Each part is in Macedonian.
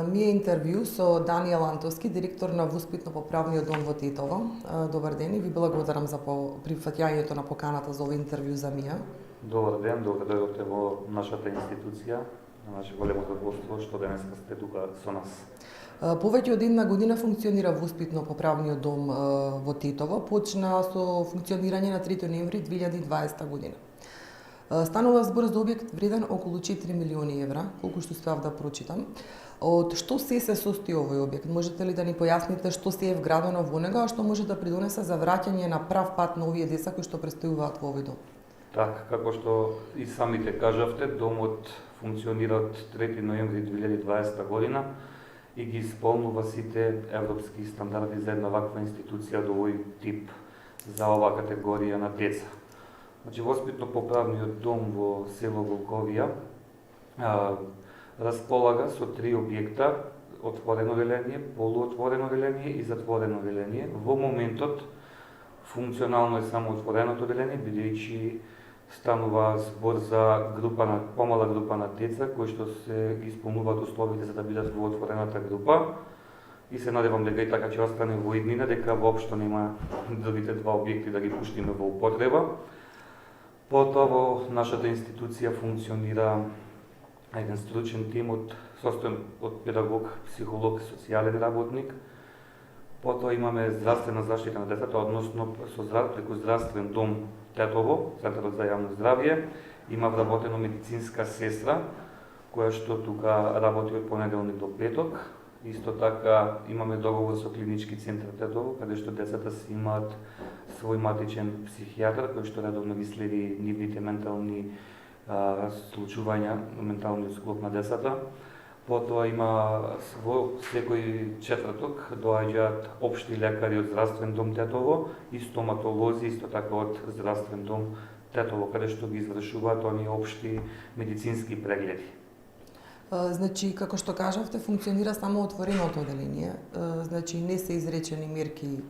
Ми е интервју со Даниел Антовски, директор на Воспитно-поправниот дом во Тетово. Добар ден и ви благодарам за прифаќањето на поканата за овој интервју за Мија. Добар ден, добре дојдовте во нашата институција, на наше големо задоволство што денеска сте тука со нас. Повеќе од една година функционира Воспитно-поправниот дом во Тетово. Почна со функционирање на 3 ноември 2020 година. Станува збор за објект вреден околу 4 милиони евра, колку што успеав да прочитам. Од што се состои овој објект? Можете ли да ни појасните што се е вградено во него, а што може да придонесе за враќање на прав пат на овие деца кои што престојуваат во овој дом? Така, како што и самите кажавте, домот функционира од 3 ноември 2020 година и ги исполнува сите европски стандарди за една ваква институција до овој тип за оваа категорија на деца. Значи, Воспитно-поправниот дом во село Волковија располага со 3 објекта: отворено оделение, полуотворено оделение и затворено оделение. Во моментот функционално е само отвореното оделение, бидејќи станува збор за помала група на деца кои што се исполнуваат условите за да бидат во отворената група. И се надевам дека и така ќе остане во иднина, дека воопшто нема другите два објекти да ги пуштиме во употреба. Потоа во нашата институција функционира еден стручен тим состоен од педагог, психолог, социјален работник. Потоа имаме здравствена заштита на децата, односно преку здравствен дом Тетово, Центарот за јавно здравје. Има вработено медицинска сестра, која што тука работи од понеделник до петок. Исто така имаме договор со клинички центар Тетово, каде што децата си имаат свој матичен психијатар, кој што редовно ги следи нивните ментални случувања, менталниот склоп на децата. Потоа има во секој четврток доаѓаат општи лекари од здравствен дом Тетово и стоматолози исто така од здравствен дом Тетово, каде што ги извршуваат оние општи медицински прегледи. Значи, како што кажавте, функционира само отвореното оделение. Значи, не се изречени мерки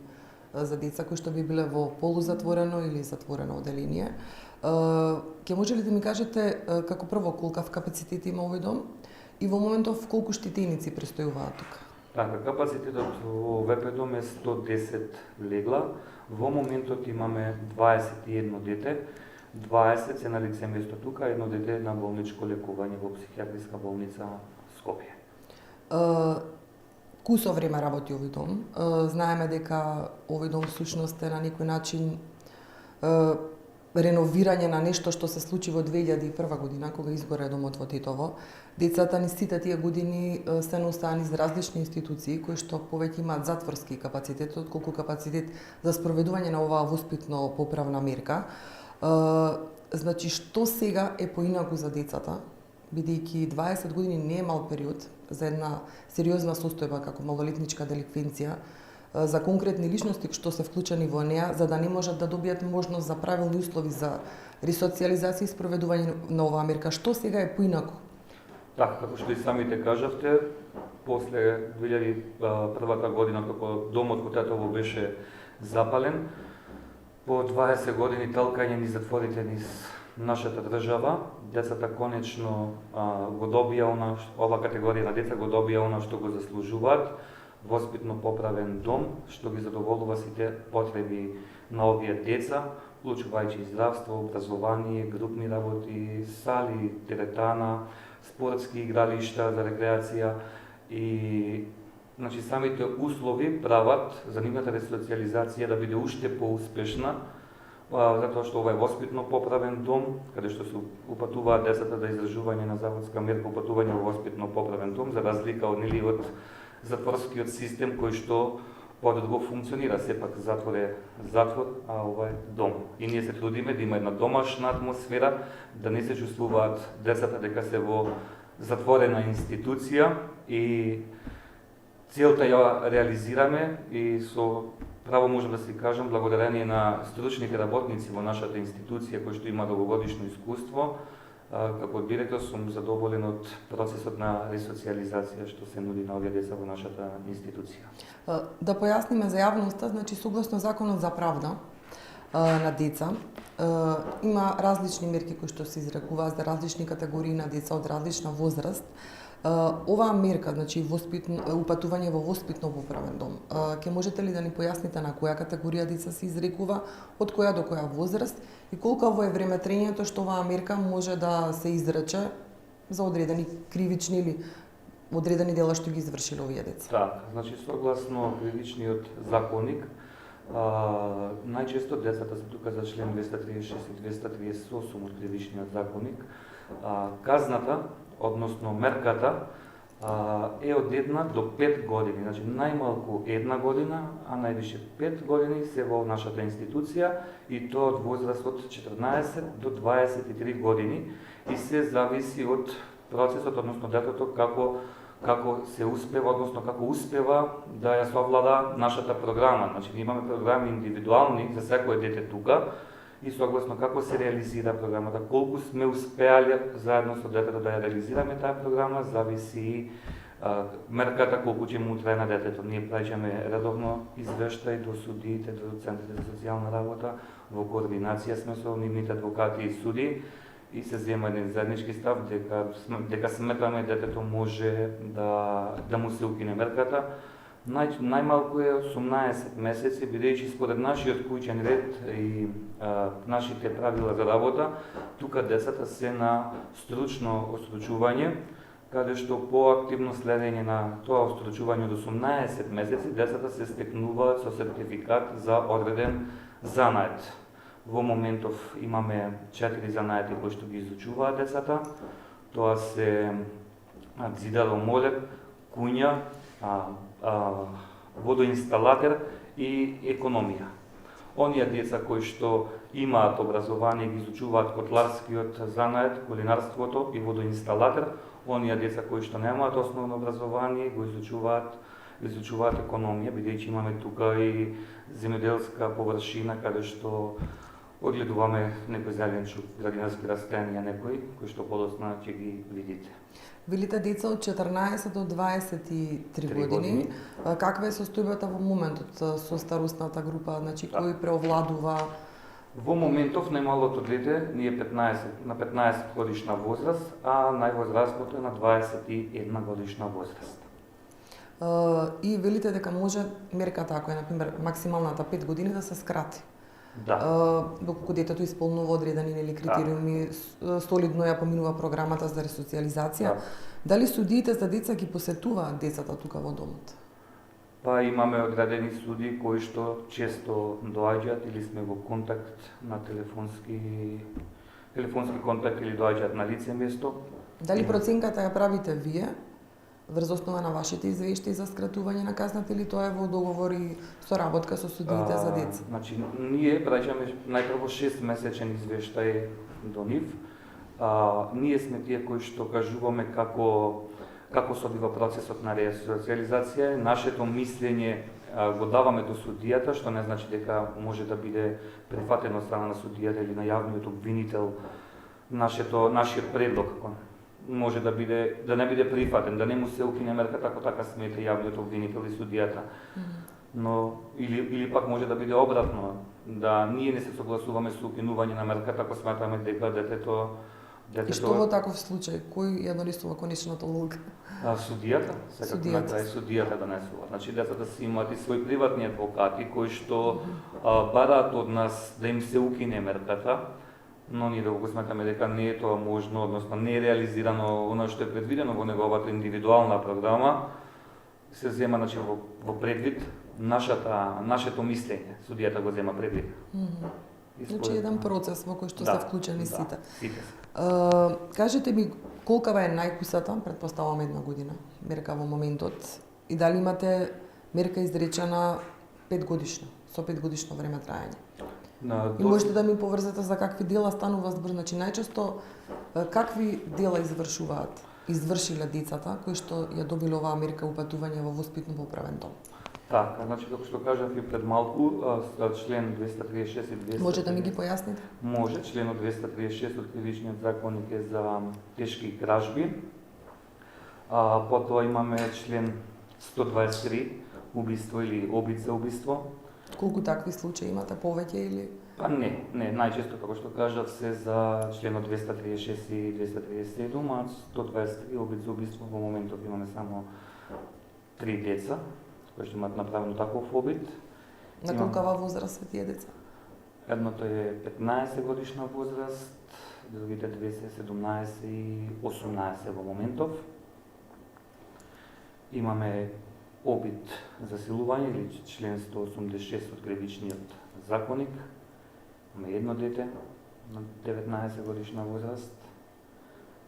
за деца кои што би биле во полузатворено или затворено оделение. Ке може ли да ми кажете како прво колкав капацитет има овој дом и во моментов колку штетеници престојуваат тука? Така, капацитетот во ВП дом е 110 легла. Во моментот имаме 21 дете, 20 се на лице место тука, едно дете на болничко лекување во психијатриска болница Скопје. Кусо време работи овој дом? Знаеме дека овој дом всушност е на некој начин реновирање на нешто што се случи во 2001 година, кога изгоре домот во Тетово. Децата ни сите тие години се наоставани за различни институции кои што повеќе имаат затворски капацитет, отколку капацитет за спроведување на оваа воспитно-поправна мерка. Значи, што сега е поинаку за децата, бидејќи 20 години не е мал период за една сериозна состојба како малолетничка деликвенција, за конкретни личности што се вклучени во неа, за да не можат да добијат можност за правилни услови за ресоциализација и спроведување на оваа мерка. Што сега е поинаку? Така, како што и самите кажавте, после 2001 година, како домот во Тетово беше запален, по 20 години талкање низ затворите низ нашата држава, децата конечно го добија ова категорија на деца го добија она што го заслужуваат, воспитно-поправен дом, што ги задоволува сите потреби на овие деца, вклучувајќи здравство, образование, групни работи, сали, теретана, спортски игралишта за рекреација и значи самите услови прават за нивната ресоциализација да биде уште поуспешна, затоа што ова е воспитно-поправен дом, каде што се упатуваат децата за издржување на заводска мерка, упатување во воспитно-поправен дом, за разлика од затворскиот систем кој што подруго функционира, сепак затвор е затвор, а ова е дом. И ние се трудиме да има една домашна атмосфера, да не се чувствуваат децата дека се во затворена институција и целта ја реализираме и со право можам да си кажам благодарение на стручните работници во нашата институција кои што има долгогодишно искуство. Како директор сум задоволен од процесот на ресоциализација што се нуди на овие деца во нашата институција. Да појасниме за јавноста, значи согласно Законот за правда на деца, има различни мерки кои што се изрекуваат за различни категории на деца од различна возраст. Оваа мерка, значи упатување во воспитно поправен дом, ќе можете ли да ни појасните на која категорија деца се изрекува, од која до која возраст и колково е времетрењето што оваа мерка може да се изрече за одредени кривични или одредени дела што ги извршиле овие деца? Така, значи согласно кривичниот законник, најчесто децата се тука за член 236 и 238 од кривичниот законник. Казната, односно мерката, е од 1 до 5 години, значи најмалку 1 година, а највише 5 години се во нашата институција и тоа од возраст од 14 до 23 години и се зависи од процесот, односно детето како се успева, односно како успева да ја совлада нашата програма. Значи, ние имаме програми индивидуални за секое дете тука и согласно како се реализира програмата, колку сме успеале заедно со детето да ја реализираме таа програма, зависи и мерката колку ќе му трае на детето. Ние праќаме редовно извештај до судиите, до центрите за социјална работа, во координација сме со нивните адвокати и суди, и се зема еден заеднички став дека сметаме детето може да му се укине мерката. Најмалку е 18 месеци, бидејќи според нашиот куќен ред и нашите правила за работа, тука децата се на стручно остручување, каде што по активно следење на тоа остручување од 18 месеци, децата се стекнуваат со сертификат за одреден занает. Во моментов имаме 4 занаети кои што ги изучуваат децата. Тоа се дзидаромолер, куња, водоинсталатер и економија. Оние деца кои што имаат образование ги изучуваат котларскиот занает, кулинарството и водоинсталатер. Оние деца кои што немаат основно образование го изучуваат економија, бидејќи имаме тука и земјоделска површина каде што одгледуваме некој зеленчук, градинарски растенија, кои што подоцна ќе ги видите. Велите деца од 14 до 23 години. Каква е состојбата во моментот со старосната група, значи кој преовладува? Во моментов најмалото дете ни е на 15 годишна возраст, а највозрастното е на 21 годишна возраст. И велите дека може мерката, ако е например максималната 5 години, да се скрати. Да. Доколку детето исполнува одредени критериуми, солидно ја поминува програмата за ресоциализација. Да. Дали судиите за деца ги посетуваат децата тука во домот? Па имаме одредени суди кои што често доаѓаат или сме во контакт на телефонски контакт или доаѓаат на лице место. Дали проценката ја правите вие врз основа на вашите извештаи за скратување на казната или тоа е во договор и соработка со судиите за деца? Значи, ние праќаме најпрво 6-месечен извештај до нив. Ние сме тие кои што кажуваме како се одвива процесот на ресоциализација. Нашето мислење го даваме до судијата, што не значи дека може да биде прифатено од страна на судијата или на јавниот обвинител нашиот предлог. Може да не биде прифатен, да не му се укине мерката ако така смета јавниот обвинител и судијата. Но или пак може да биде обратно, да ние не се согласуваме со укинување на мерката ако сметаме дека детето. И што во таков случај, кој ја донесува конечната одлука? Судијата, судијата донесува. Значи децата си имаат и своји приватни адвокати кои што бараат од нас да им се укине мерката, но ние да го сметаме дека не е тоа можно, односно не е реализирано оно што е предвидено во неговата индивидуална програма, се зема значи во предвид нашето мислење. Судијата го зема предвид. Значи еден процес во кој што се вклучени сите. Сите. Кажете ми колкава е најкусата, претпоставувам 1 година, мерка во моментот, и дали имате мерка изречена 5 годишна, со 5 годишно време трајање? И можете да ми поврзете за какви дела станува збор, значи најчесто какви дела извршиле децата кои што ја добиле оваа мерка упатување во воспитно поправен дом? Така, значи како што кажав и пред малку, член 236 и 200. Може да ми ги појасните? Може, членот 236 од кривичниот законник е за тешки кражби. Потоа имаме член 123 убиство или обид за убиство. Колку такви случаи имате, повеќе или? Па не, најчесто како што кажав се за членот 236 и 237, а 123 обид за убиство во моментов имаме само 3 деца кои што имаат направено таков обид. На колкава возраст се тие деца? Едното е 15 годишна возраст, другите две се 17 и 18 во моментов. Имаме обид за силување или член 186 од кривичниот законник. Имаме едно дете на 19 годишна возраст.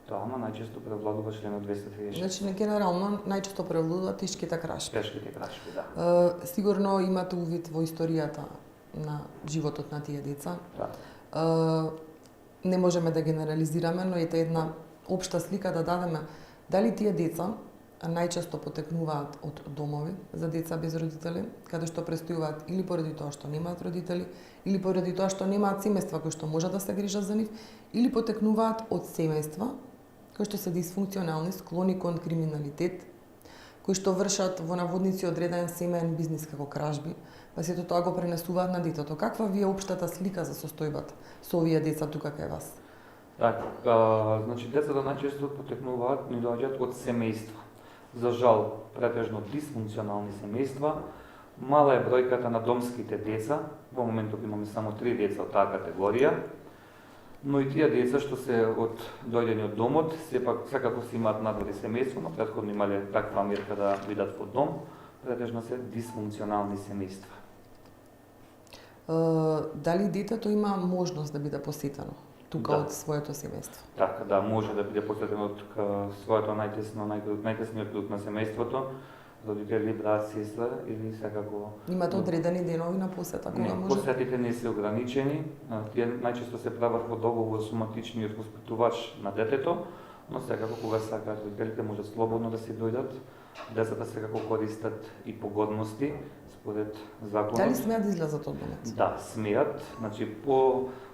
Тоа најчесто превладува членот 236. Значи, генерално, најчесто превладува тешките кражби. Тешките кражби, да. Сигурно имате увид во историјата на животот на тие деца. Да. Не можеме да генерализираме, но ете една општа слика да дадеме. Дали тие деца најчесто потекнуваат од домови за деца без родители, каде што престојуваат или поради тоа што немаат родители, или поради тоа што немаат семејства кои што можат да се грижат за нив, или потекнуваат од семејства кои што се дисфункционални, склони кон криминалитет, кои што вршат во наводници одреден семеен бизнис како кражби, па сето тоа го пренесуваат на детето. Каква ви е општата слика за состојбата со овие деца тука кај вас? Така, значи децата најчесто потекнуваат, ни доаѓаат од семејства. За жал, претежно дисфункционални семејства. Мала е бројката на домските деца, во моментов имаме само 3 деца од таа категорија, но и тие деца што се од дојдени од домот, сепак секако се имаат надвори семејство, но претходно имале таква мерка да бидат во дом, претежно се дисфункционални семејства. Дали детето има можност да биде посетено тука од своето семејство? Така, да, може да биде посетено од своето најтесниот круг на семејството, родители, брат, сестра или секако... Имате одредени денови на посета кога не, може? Посетите не се ограничени, тие најчесто се прават во договор со матичниот воспитувач на детето, но секако кога сакаат родителите можат слободно да се дојдат. Децата секако користат и погодности според законот. Дали смеат да излезат од домот? Да, смеат. Значи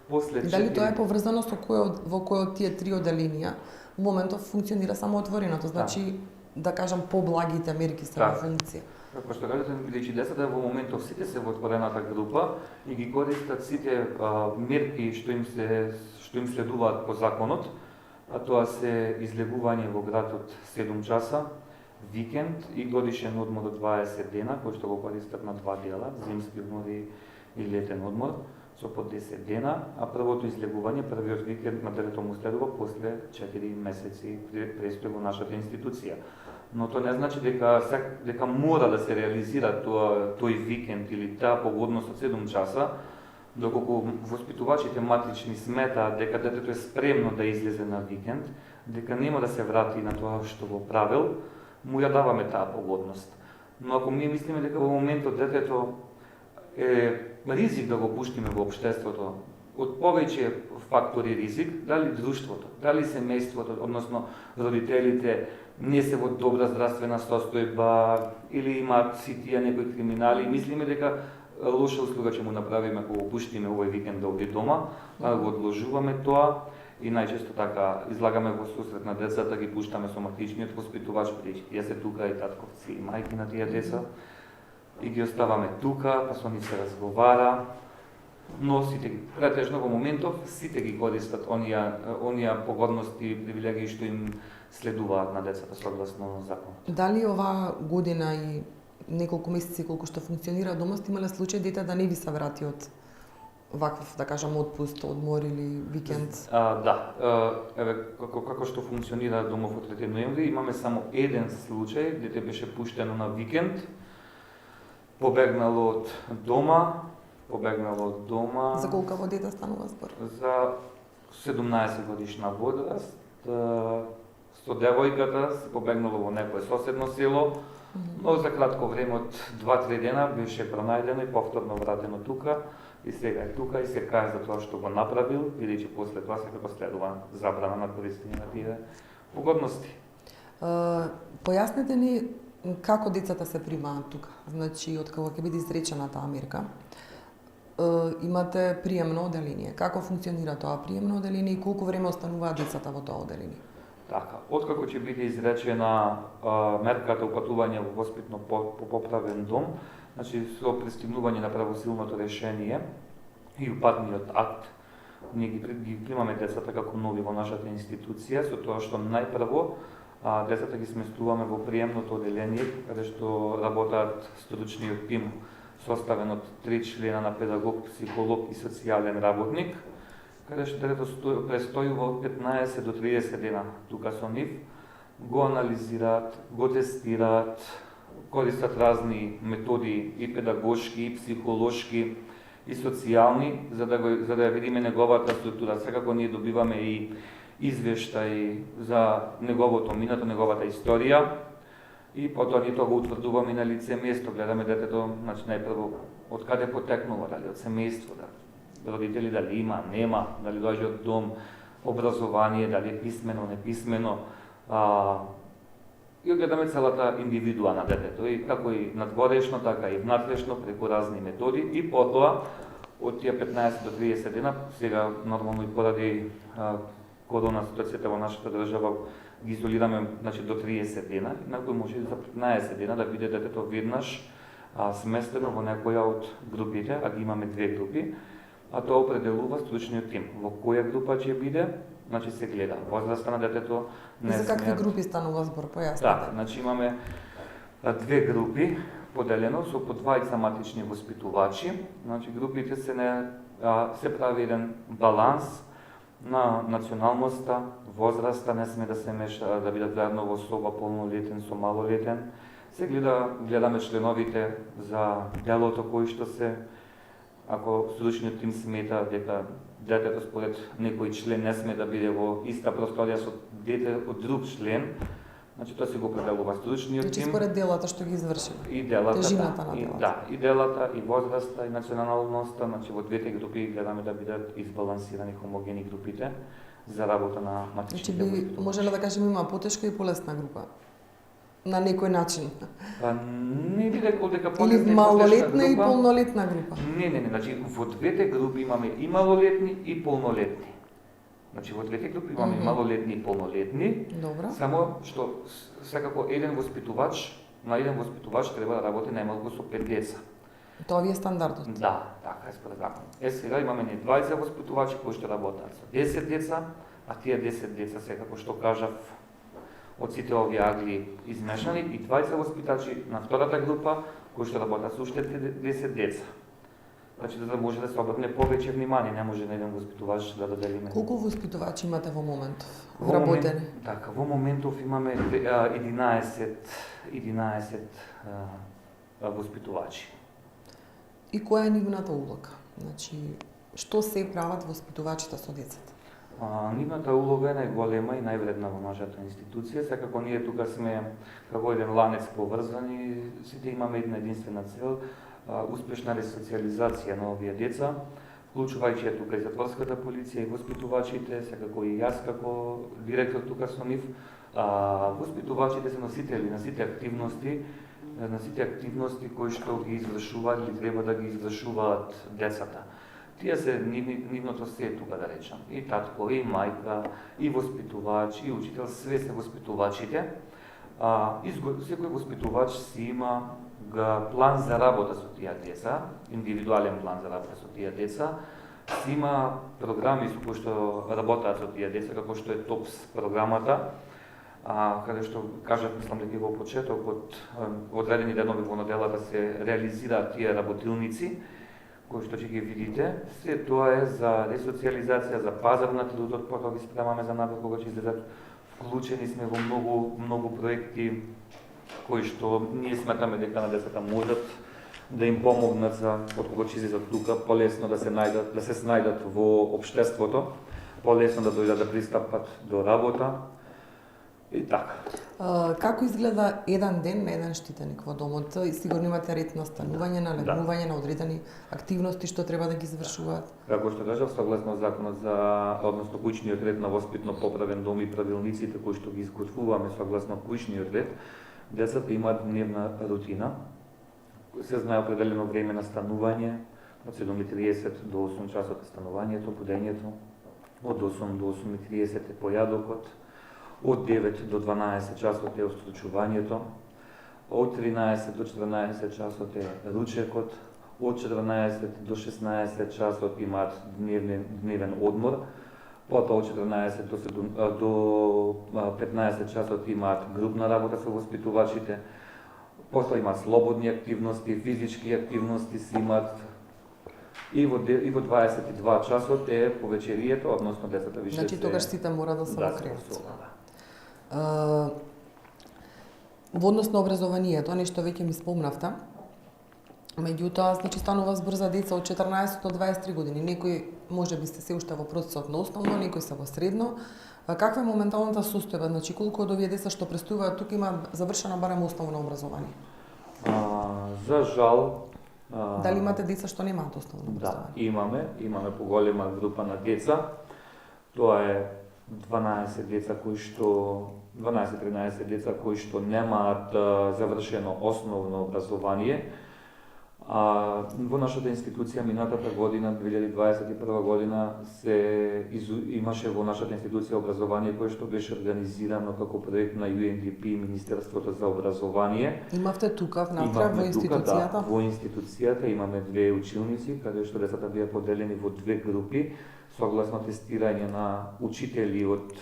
после Дали тоа е поврзано со во кој од тие 3 оделенија моментов функционира само отвореното, значи да кажам поблагите мерки се во функција. Како што кажете, бидејќи децата во моментов сите се во отворената група и ги користат сите мерки што им следуваат по законот, а тоа се излегување во градот 7 часа, викенд и годишен одмор од 20 дена, кој што го користат на 2 дела, зимски одмор и летен одмор, со по 10 дена, а првото излегување, првиот викенд на детето му следува после 4 месеци престој во нашата институција. Но тоа не значи дека мора да се реализира тој викенд или таа погодност од 7 часа, доколку воспитувачите матични сметаат дека детето е спремно да излезе на викенд, дека нема да се врати на тоа што го правил, му ја даваме таа погодност. Но ако ние мислиме дека во моментот детето е ризик да го пуштиме во општеството, од повеќе фактори ризик, дали друштвото, дали семејството, односно родителите не се во добра здравствена состојба или имаат си тие некои криминали, мислиме дека лоша услуга ќе му направиме ако го пуштиме овој викенд да оди дома, а го одложуваме тоа и најчесто така излагаме во сусрет на децата, ги пуштаме со матичниот воспитувач, јас се тука и татковци и мајки на тие деца, и ги оставаме тука, па со нив се разговара, но сите претежно во моментов сите ги користат оние погодности и привилегии што им следуваат на децата согласно законот. Дали оваа година и неколку месеци колку што функционира домот, имале случај дете да не ви се врати од ваков, да кажам, отпуст, одмор или викенд? Да, еве како што функционира домов од 3 ноември, имаме само еден случај, дете беше пуштено на викенд, побегнало од дома. За колкаво дете станува збор? За 17 годишна возраст. Со девојката се побегнало во некое соседно село, но за кратко време од 2-3 дена беше пронајдено и повторно вратено тука. И сега е тука и се кае за тоа што го направил, бидејќи после тоа секако следува забрана на користење на тие погодности. Појаснете ни како децата се примаат тука. Значи, од кога ќе биде изречена таа мерка, имате приемно оделение. Како функционира тоа приемно оделение и колку време остануваат децата во тоа оделение? Така, откако ќе биде изречена мерката упатување во воспитно поправен дом, Значи, со пристигнување на правосилното решение и упатниот акт, ние ги примаме децата како нови во нашата институција, со тоа што најпрво децата ги сместуваме во приемното одделение, каде што работаат стручниот тим, составен од 3 члена на педагог, психолог и социјален работник, каде што детето престојува од 15 до 30 дена тука со нив, го анализираат, го тестираат, користат разни методи и педагошки, и психолошки, и социјални, за да ја видиме неговата структура. Секако ние добиваме и извештај за неговото минато, неговата историја, и потоа ние тоа го утврдуваме на лице место, гледаме детето, значи најпрво од каде потекнува, дали од семејство, родители дали има, нема, дали доаѓа од дом, образование, дали е писмено, неписмено, и гледаме целата индивидуа на детето, и како и надгорешно, така и внатрешно, преку разни методи, и потоа, од тие 15 до 30 дена, сега нормално и поради корона ситуацијата во нашата држава, ги изолираме, значи, до 30 дена, некој може за 15 дена да биде детето веднаш сместено во некоја од групите, а ги имаме 2 групи, а тоа определува стручниот тим. Во која група ќе биде, значи се гледа возраста на детето, не за какви групи станува збор, појасните? Да, значи имаме 2 групи поделено со по 2 матични воспитувачи. Значи групите се прави еден баланс на националноста, возраста, не сме да се меша, да бидат заедно во соба полнолетен со малолетен. Се гледаме членовите за делото кој што се, ако стручниот тим смета дека детето според некој член не сме да биде во иста просторија со дете од друг член, значи тоа се го определува стручниот тим. Значи според делата што ги изврши. И делата, тежината на делата. Да, и делата, и возраста, и националноста, значи во двете групи гледаме да бидат избалансирани, хомогени групите за работа на матичните воспитувачи. Значи би можеле да кажеме има потешка и полесна група. На некој начин. Не би рекол дека полесна или малолетна и полнолетна група. Не, значи во двете групи имаме и малолетни и полнолетни. Значи во двете групи имаме и малолетни и полнолетни. Добро. Само што секако еден воспитувач треба да работи најмалку со 5 деца. Тоа ви е стандардот. Да, така е според закон. Сега имаме не 20 воспитувачи кои што работат со 10 деца, а тие 10 деца секако што кажав од сите овие агли измешани, и 20 воспитачи на втората група кои што работат со уште 10 деца. Значи да може да се обрне повеќе внимание, не може на еден воспитувач да доделиме. Колку воспитувачи имате во моментов вработени? Така, во моментов имаме 11 воспитувачи. И која е нивната улога? Значи, што се прават воспитувачите со децата? Нивната улога е најголема и највредна во нашата институција. Секако ние тука сме како еден ланец поврзани, сите имаме една единствена цел, успешна ресоциализација на овие деца, вклучувајќи тука и затворската полиција и воспитувачите, секако и јас како директор тука со нив. Воспитувачите се носители на сите активности кои што ги извршуваат или треба да ги извршуваат децата. Тие се нивното се тука, да речам. И татко, и мајка, и воспитувач, и учител, све се воспитувачите. Секој воспитувач си има план за работа со тие деца, индивидуален план за работа со тие деца, си има програми со кои што работаат со тие деца, како што е ТОПС програмата, каде што кажав, мислам дека во почетокот, одредени денови во неделата се реализираат тие работилници, кои што ќе ги видите. Се тоа е за ресоциализација, за пазар на трудот, потоа ги спремаме за напред кога ќе излезат. Вклучени сме во многу проекти кои што ние сметаме дека на децата можат да им помогнат за кога ќе излезат тука, полесно да се снајдат во општеството, полесно да дојдат да пристапат до работа. И така. Како изгледа еден ден на еден штитеник во домот? Сигурно имате ред на станување, на легнување, на одредени активности што треба да ги извршуваат? Како што кажав, согласно законот за, односно куќниот ред на воспитно поправен дом и правилниците кои што ги изготвуваме согласно куќниот ред, децата имаат дневна рутина. Се знае определено време на станување, од 7:30 до 8 часот е станувањето, будењето, од 8 до 8:30 е појадокот, од 9 до 12 часот е остручувањето, од 13 до 14 часот е ручекот, од 14 до 16 часот имаат дневен одмор, потоа од 14 до 15 часот имаат групна работа со воспитувачите, потоа имаат слободни активности, физички активности се имаат и во 22 часот е повечерието, односно децата више Значи тогаш сите мора да се во кревет. Во однос на образованието, нешто веќе ми спомнавте, меѓутоа, значи станува збор за деца од 14 до 23 години. Некои можеби сте се уште во процесот на основно, некои се во средно. Каква е моменталната состојба? Значи колку од овие деца што престојуваат тука имаат завршено барем основно образование? За жал, дали имате деца што немаат основно образование? Да, имаме поголема група на деца. Тоа е 12-13 деца кои што немаат завршено основно образование. Во нашата институција минатата година, 2021 година, имаше во нашата институција образование кое што беше организирано како проект на UNDP и Министерството за образование. Имавте тука внатре во институцијата? Да, во институцијата имаме две училници, каде што децата беа поделени во две групи, согласно тестирање на учители од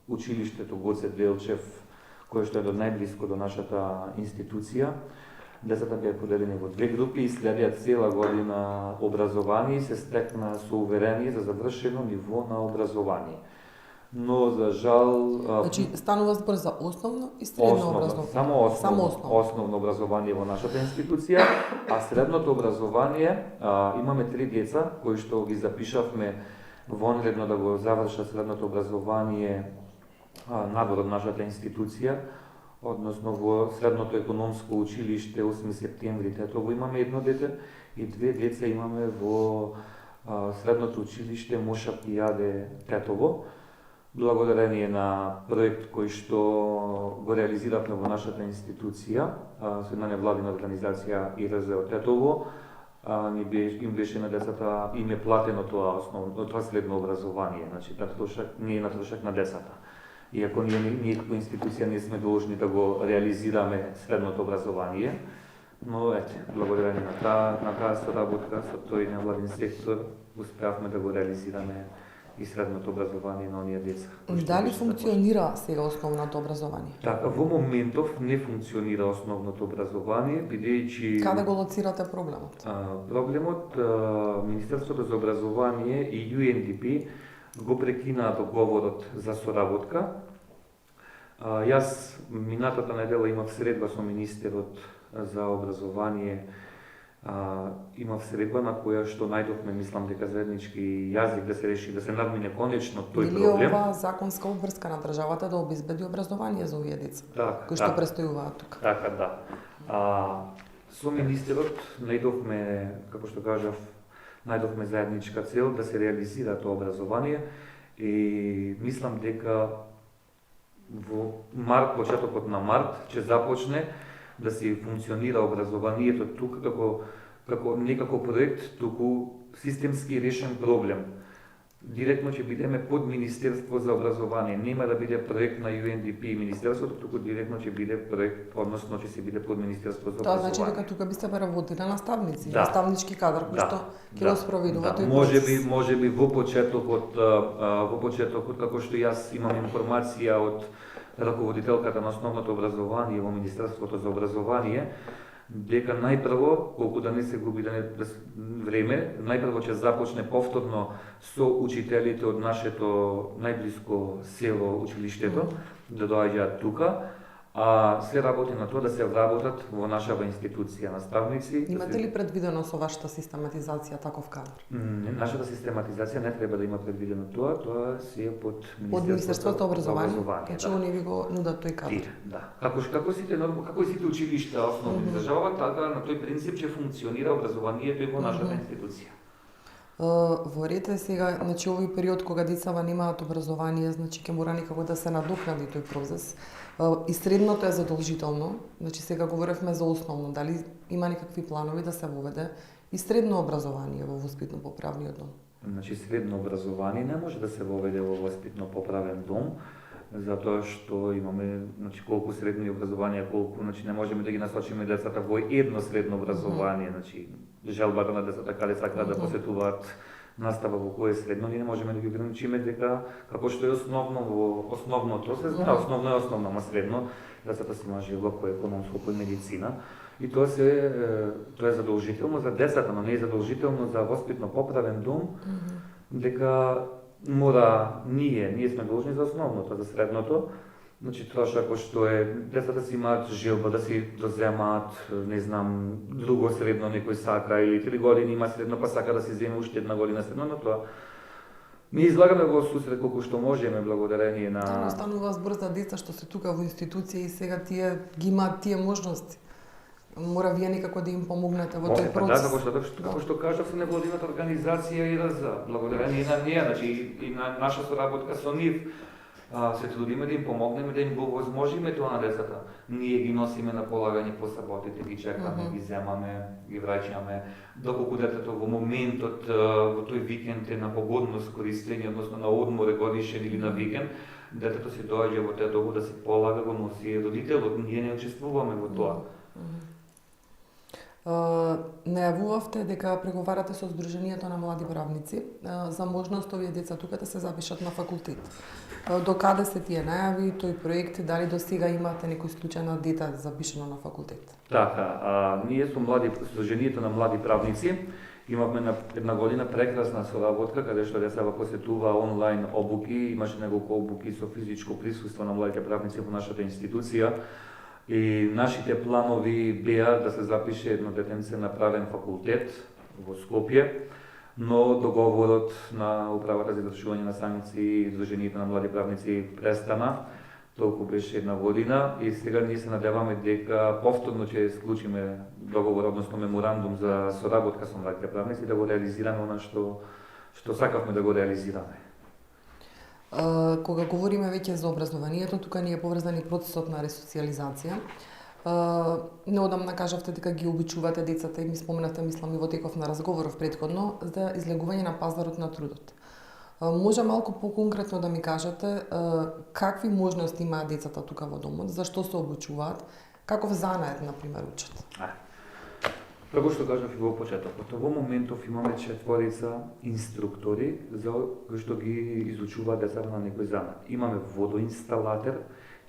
училиштето Гоце Делчев, кое што е најблиско до нашата институција. Децата беа поделени во две групи и следеа цела година образование и се стекна со уверение за завршено ниво на образование. Но за жал... Значи станува збор за основно и средно образование? Само основно образование во нашата институција, а средното образование имаме 3 деца кои што ги запишавме вонредно да го завршат средното образование надвор од нашата институција, односно во средното економско училиште 8 септември Тетово имаме едно дете и 2 деца имаме во средното училиште Моша Пијаде Тетово. Благодарение на проект кој што го реализиравме во нашата институција, со една невладина организација ИРЗ Тетово, им беше на децата, им е платено тоа следно образование, значи не е на трошак на децата. Иако ние како институција не сме должни да го реализираме средното образование, но благодарение на таа соработка со тој невладин сектор успеавме да го реализираме и средното образование на оние деца. Дали функционира сега основното образование? Така, во моментов не функционира основното образование, бидејќи... Каде го лоцирате проблемот? Проблемот, Министерството за образование и UNDP го прекинаа договорот за соработка. Јас минатата недела имав средба со министерот за образование, имав средба на која што најдовме, мислам дека заеднички јазик да се реши, да се надмине конечно тој проблем. Или ова законска обврска на државата да обезбеди образование за овие деца, кои што престојуваат тука? Така, да. Со министерот најдовме, како што кажав, најдовме заедничка цел да се реализира тоа образование и мислам дека во март, почетокот на март, ќе започне да се функционира образованието тука како не како проект, туку системски решен проблем. Директно ќе бидеме под Министерство за образование, нема да биде проект на UNDP и Министерството, туку директно ќе биде проект, односно ќе се биде под Министерство за образование. Тоа значи дека тука би се преработиле наставници, наставнички кадар кој што ќе го спроведува тој процес. Можеби во почетокот како што јас имам информација од раководителката на основното образование во Министерството за образование, дека најпрво, колку да не се губи време, најпрво ќе започне повторно со учителите од нашето најблиско село училиштето, да доаѓаат тука, а се работи на тоа да се вработат во нашава институција наставници. Имате ли предвидено со вашата систематизација таков кадар? Нашата систематизација не треба да има предвидено тоа се под Министерството за образование. Значи они ви го нудат тој кадар. Да. Како и сите училишта основни држава, така на тој принцип ќе функционира образованието и во нашата институција. Во ред е сега, значи овој период кога децава немаат образование, значи ќе мора некако да се надокнади тој процес. И средното е задолжително, значи сега говоревме за основно, дали има некакви планови да се воведе и средно образование во воспитно-поправниот дом? Значи средно образование не може да се воведе во воспитно-поправен дом, затоа што имаме колку средно образование, колку не можеме да ги насочиме децата во едно средно образование, желбата на децата каде сакаат да посетуваат настава во кое средно, ние не можеме да ги ограничиме дека како што е основно во основното се знае, основно е основно, ама средно децата си имаат желба по економско, по медицина. И тоа е задолжително за децата, но не е задолжително за воспитно поправен дом, дека ние сме должни за основното, за средното. Значи трошак кој што е, децата си имаат желба да си доземаат, не знам, друго средно некој сака, или 3 години има средно, па сака да си земе уште 1 година средно, но тоа ние излагаме во сусред колку што можеме благодарение на... Тоа станува збор за деца што се тука во институција и сега тие ги имаат тие можности. Мора вие некако да им помогнете во тој процес. Да, како што кажав, се невладината организација и благодарение на неа, значи и на наша соработка со нив, се трудиме да им помогнеме, да им го возможиме тоа на децата. Ние ги носиме на полагање по саботите, ги чекаме, ги земаме, ги враќаме, доколку детето во моментот, во тој викенд е на погодност користење, односно на одмор годишен или на викенд, детето си доаѓа во тето да се полага, го носи родителот, ние не учествуваме во тоа. Најавувавте дека преговарате со Сдруженијето на млади правници за можност овие деца тука да се запишат на факултет. До каде се тие најави, тој проект, дали до сега имате некој случај на дете запишано на факултет? Така, ние со Сдруженијето на млади правници имавме на 1 година прекрасна соработка, каде што децата посетува онлайн обуки, имаше неколку обуки со физичко присуство на младите правници во нашата институција. И нашите планови беа да се запише едно детенце на правен факултет во Скопје, но договорот на Управата за извршување на санкции и Сдруженијето на млади правници престана. Толку беше 1 година и сега ние се надеваме дека повторно ќе склучиме договор, односно меморандум за соработка со младите правници да го реализираме она што сакавме да го реализираме. Кога говориме веќе за образованието, тука ни е поврзан и процесот на ресоциализација. Неодамна кажавте дека ги обучувате децата и ми споменавте, мислам и во теков на разговоров претходно, за излегување на пазарот на трудот. Може малку поконкретно да ми кажете какви можности имаат децата тука во домот, зашто се обучуваат, каков занает, например, учат? Како што кажав и во почетокот, во моментов имаме 4 инструктори за кои што ги изучуваат децата на некој занат. Имаме водоинсталатер,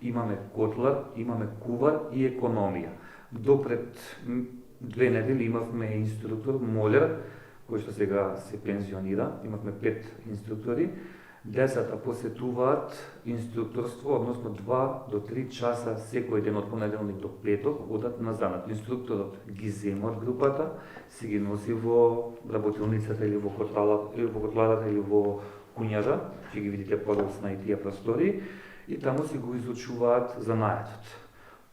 имаме котлар, имаме кувар и економија. До пред 2 недели имавме инструктор молер, кој што сега се пензионира, имавме 5 инструктори. Децата посетуваат инструкторство, односно 2 до 3 часа секој ден од понеделник до петок, одат на занат. Инструкторот ги зема од групата, си ги носи во работилницата или во котларата или во куњажа, ќе ги видите подоцна и тие простори, и таму си го изучуваат занаетот.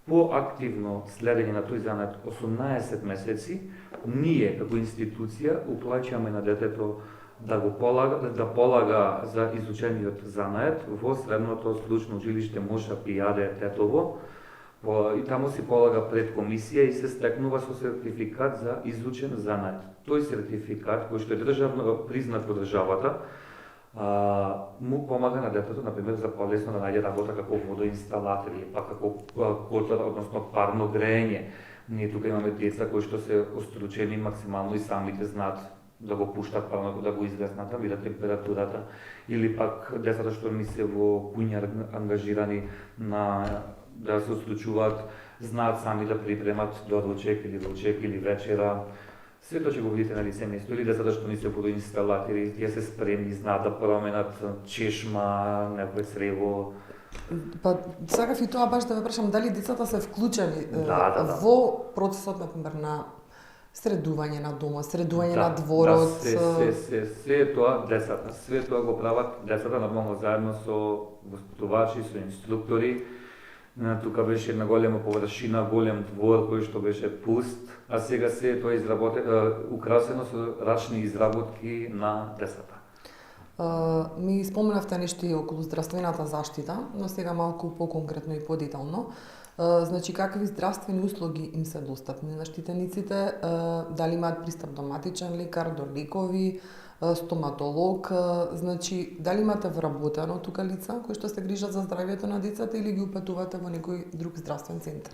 По активно следење на тој занат 18 месеци, ние како институција уплаќаме на детето да полага за изучениот занает во средното стручно училиште Моша Пијаде Тетово, и таму си полага пред комисија и се стекнува со сертификат за изучен занает. Тој сертификат, кој што е државно признат во државата, му помага на детето, например, за полесно да најде работа како водоинсталатор или па како котлар, односно парно грење. Ние тука имаме деца кои што се остручени максимално и самите знаат да го пуштат парното, да го изгаснат, да видат температурата, или пак децата што ми се во куња ангажирани да се остручуваат, знаат сами да припремат доручек или вечера. Сето ќе го видите на лице место, или децата што ни се водоинсталатори, тие се спремни, знаат да променат чешма, некој црево. Па сакав и тоа баш да ве прашам, дали децата се вклучени во процесот, например, на средување на дома, средување на дворот. Се тоа децата, све тоа го прават децата нормално заедно со воспитувачи, со инструктори. Тука беше една голема површина, голем двор кој што беше пуст, а сега се тоа украсено со рачни изработки на децата. Ми споменавте нешто и околу здравствената заштита, но сега малку поконкретно и подетално. Значи, какви здравствени услуги им се достапни на штитениците, дали имаат пристап до матичен лекар, до лекови, стоматолог, значи дали имате вработено тука лица кои што се грижат за здравјето на децата или ги упатувате во некој друг здравствен центар?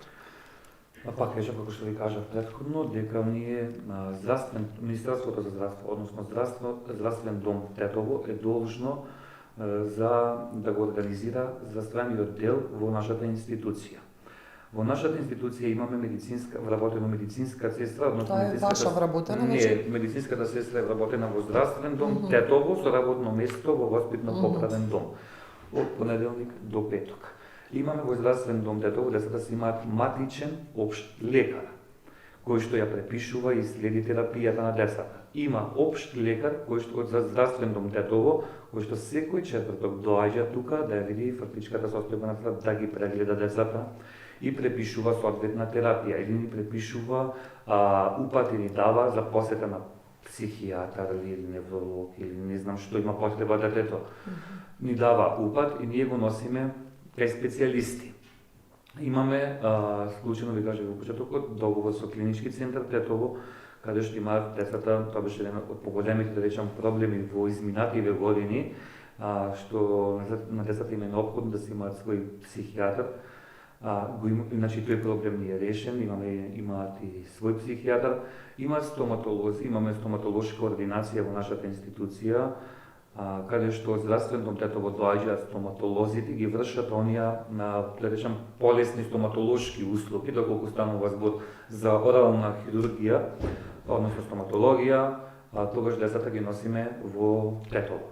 Пак кажа, како што ви кажав претходно, дека ние Министерството за здравство, односно здравствен дом Тетово е должно за да го организира здравствениот дел во нашата институција. Во нашата институција имаме вработена медицинска сестра, односно Тоа е ваша вработена? Не, медицинската сестра е вработена во здравствен дом Тетово со работно место во воспитно-поправен дом од понеделник до петок. Имаме во здравствен дом Тетово децата си имаат матичен општ лекар, кој што ја препишува и следи терапијата на децата. Има општ лекар кој што за здравствен дом Тетово, кој што секој четврток доаѓа тука да ја види фактичката состојба на децата, да ги прегледа децата и препишува соодветна терапија или ни препишува упат или дава за посета на психијатар или невролог или не знам што има потреба детето. Ни дава упат и ние го носиме кај специјалисти. Имаме, случајно ви кажа во почетокот, договор со клинички центар Тетово, каде што имаат децата, тоа беше еден од поголемите, да речам, проблеми во изминативе години, што на децата им е неопходно да се имаат свој психијатар. Значи тој проблем не е решен, имаат и свој психијатар, имаат стоматолози, имаме стоматолошка ординација во нашата институција, каде што здравствен дом Тетово доаѓаат стоматолозите, ги вршат оние, да речем, полесни стоматолошки услуги, доколку станува збор за орална хирургија, односно стоматологија, тогаш децата ги носиме во Тетово.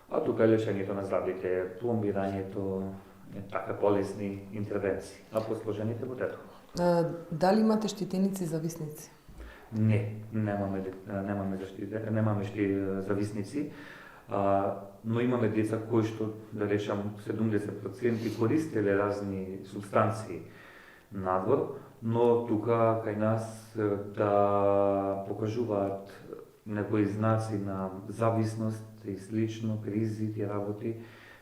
А тука лечењето на зъбите, пломбирањето, така полесни интервенции, а посложените во Тетово. Дали имате штитеници зависници? Не, немаме зависници, но имаме деца кои што, да речам, 70% користеле разни субстанции надвор, но тука кај нас да покажуваат некои знаци на зависност и слично, кризи, тие работи,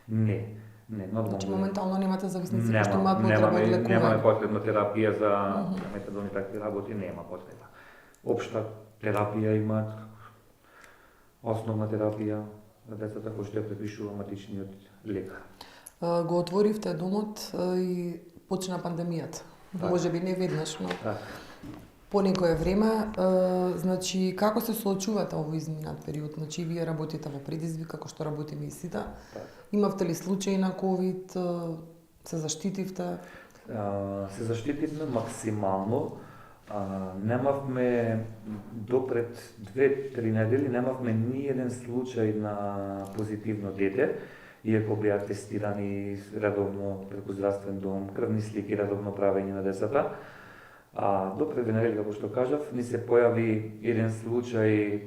не, нормално. Значи моментално немате зависници кои што имаат потреба од лекување? Немаме потребна терапија за метадон и такви работи, нема потреба. Општа терапија имаат, основна терапија за децата кои што ја препишува матичниот лекар. Го отворивте домот и почна пандемијата. Може би не веднаш, но по некое време, значи како се соочувате овој изминат период? Значи вие работите во предизвик како што работиме и сите. Имавте ли случаи на ковид? Се заштитивте? Се заштитивме максимално. Немавме допред 2-3 недели немавме ни еден случај на позитивно дете, иако беа тестирани редовно преку здравствен дом, крвни слики, редовно правење на децата. Допред 2 недели, како што кажав, ни се појави еден случај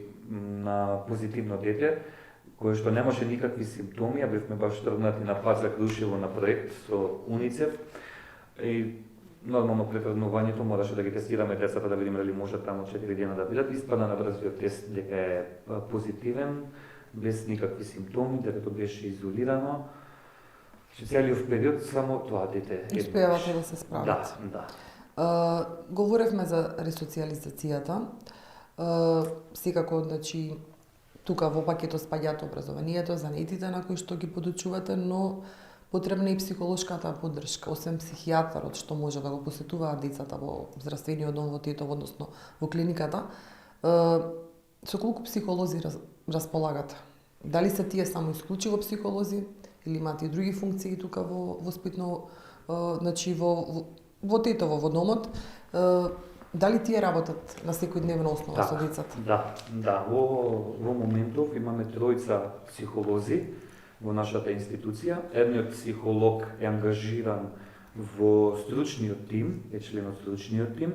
на позитивно дете, кој што немаше никакви симптоми, а бевме баш тргнати на пат за Крушево на проект со УНИЦЕФ. И нормално пред тргнувањето мораше да ги тестираме децата да видиме дали може таму 4 дена да бидат. Испадна на брзиот тест дека е позитивен, без никакви симптоми, детето беше изолирано. Целиот период само тоа дете успеавате да се справите. Да. Говоревме за ресоциализацијата. Секако, значи, тука во пакетот спаѓаат образованието, занетите на кои што ги подучувате, но потребна е и психолошката поддршка, освен психијатарот што може да го посетуваат децата во здравствениот дом во Тетово, односно во клиниката. Со колку психолози располагате? Дали се тие само исклучиво психолози или имате и други функции тука во воспитно, значи во Тетово, во домот? Дали тие работат на секојдневна основа со децата? Да. Во моментов имаме 3 психолози во нашата институција. Едниот психолог е ангажиран во стручниот тим, е член од стручниот тим,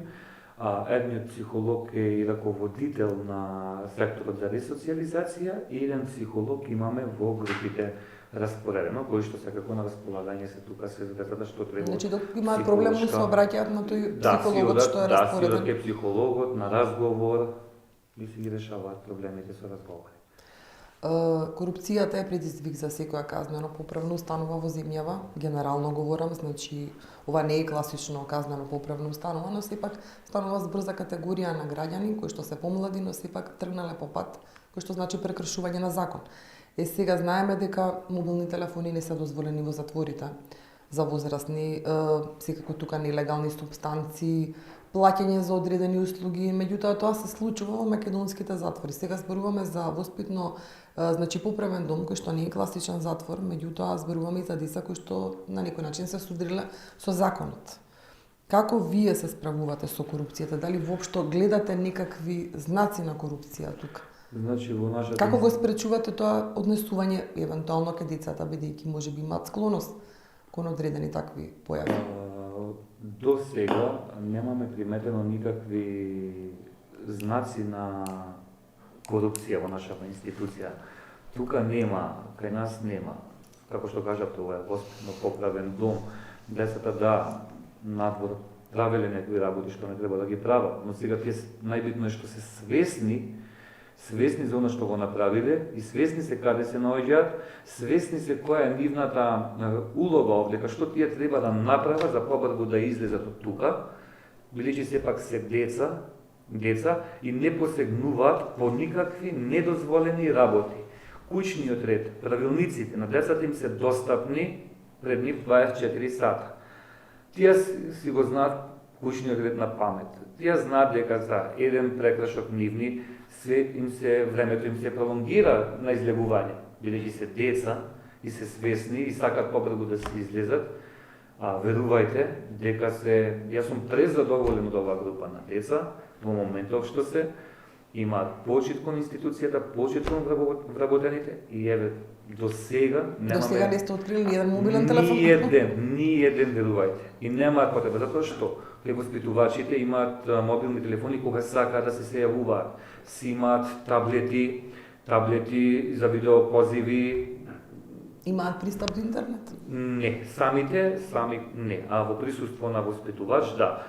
едниот психолог е и раководител на секторот за ресоциализација и еден психолог имаме во групите распоредено, кои што секако на располагање се тука се за децата што треба. Значи док имаат проблем му се обраќаат на тој психологот што е распореден. Да, психологот на разговор и си ги решаваат проблемите со разговори. Корупцијата е предизвик за секоја казнено поправна установа во земјава, генерално говорам, значи ова не е класично казнено поправна установа, но сепак станува збор за категорија на граѓани кои што се помлади, но сепак тргнале по пат кој што значи прекршување на закон. Сега знаеме дека мобилни телефони не се дозволени во затворите за возрастни, секако тука нелегални супстанции, плаќање за одредени услуги, меѓутоа тоа се случува во македонските затвори. Сега зборуваме за воспитно, значи поправен дом кој што не е класичен затвор, меѓутоа зборуваме и за деца кои што на некој начин се судриле со законот. Како вие се справувате со корупцијата? Дали воопшто гледате некакви знаци на корупција тука? Значи во нашата Како го спречувате тоа однесување евентуално кај децата, бидејќи можеби имаат склоност кон одредени такви појави? До сега немаме приметено никакви знаци на корупција во нашата институција. Тука нема, кај нас нема. Како што кажавте, ова е воспитно поправен дом. Децата да надвор правеле некои работи што не треба да ги прават, но сега тие најбитно е што се свесни за она што го направиле и свесни се каде се наоѓаат, свесни се која е нивната улога овде, што тие треба да направат за побрзо да излезат од тука, бидејќи сепак се деца и не посегнуваат по никакви недозволени работи. Куќниот ред, правилниците на децата им се достапни пред нив 24 сата. Тие си го знаат куќниот ред на памет. Тие знаат дека за еден прекршок нивни времето им се пролонгира на излегување, бидејќи се деца и се свесни и сакат побрзо да се излезат. А верувајте дека јас сум презадоволен од оваа група на деца во моментов што се имаат почит кон институцијата, почит кон вработените и еве до сега немаме... До сега не сте открили ни еден мобилен телефон? Ни еден, верувајте. И немаат потреба, затоа што воспитувачите имаат мобилни телефони кога сакаат да се јавуваат. Си имаат таблети за видеопозиви. Имаат пристап до интернет? Не, сами не. А во присуство на воспитувач, да.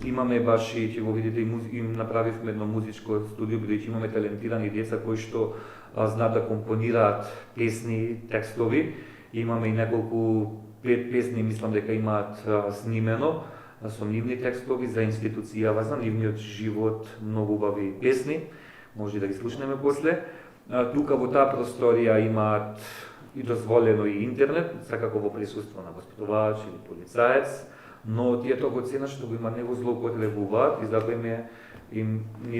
Имаме баш и ќе го видите им направивме едно музичко студио, бидејќи имаме талентирани деца кои што знаат да компонираат песни, текстови. Имаме и неколку песни, мислам дека имаат снимено со нивни текстови за институцијава, за нивниот живот, многу убави песни. Може да ги слушнеме после. Тука во таа просторија имаат и дозволено и интернет, секако во присуство на воспитувач или полицаец, но тие тоа го ценат што го има него злоупотребуваат и затоа ние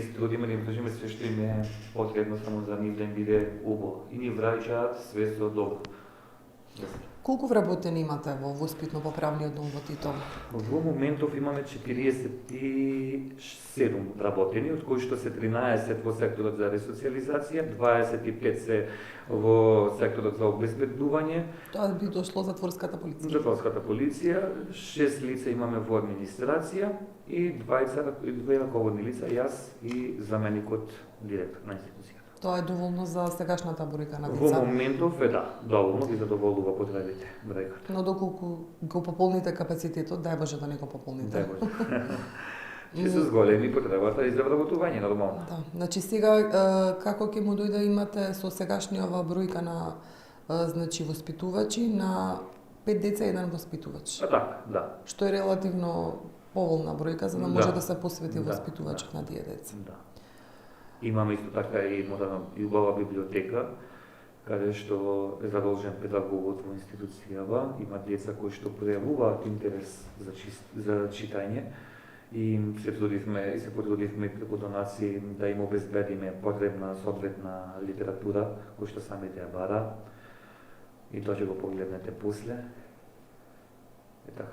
се трудиме да им кажеме се што им е потребно само за нив да им биде убаво. И ни враќаат све со добро. Колку вработени имате во воспитно поправниот дом во Титово? Во моментов имаме 47 вработени, од кои што се 13 во секторот за ресоциализација, 25 се во секторот за обезбедување. Тоа би дошло затворската полиција. Затворската полиција, 6 лица имаме во администрација и две раководни лица, јас и заменикот директор на институцијата. Тоа е доволно за сегашната бројка на деца? Во моментов доволно ги задоволува потребите бројката. Но доколку го пополните капацитетот, дај Боже да не го пополните. Дај Боже. Ќе се зголеми потребата и за вработување нормално. Да, значи сега како ќе му дојде имате со сегашниот бројка на значи воспитувачи на 5 деца и 1 воспитувач. Така, да. Што е релативно поволна бројка за да може да се посвети воспитувачот на тие деца. Да. Имаме исто така и модерна и убава библиотека, каде што е задолжен педагогот во институцијава, има деца кои што пројавуваат интерес за читање и се потрудивме преку донации да им обезбедиме потребна соодветна литература кој што самите ја бара и тоа ќе го погледнете после. Така.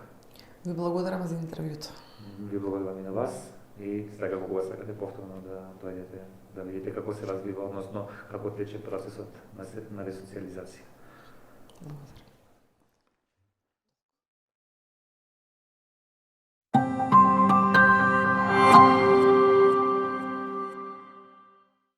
Ви благодарам за интервјуто. Ви благодарам и на вас. И сега кога сакате повторно да дојдете да видите како се развива, односно како тече процесот на ресоциализација.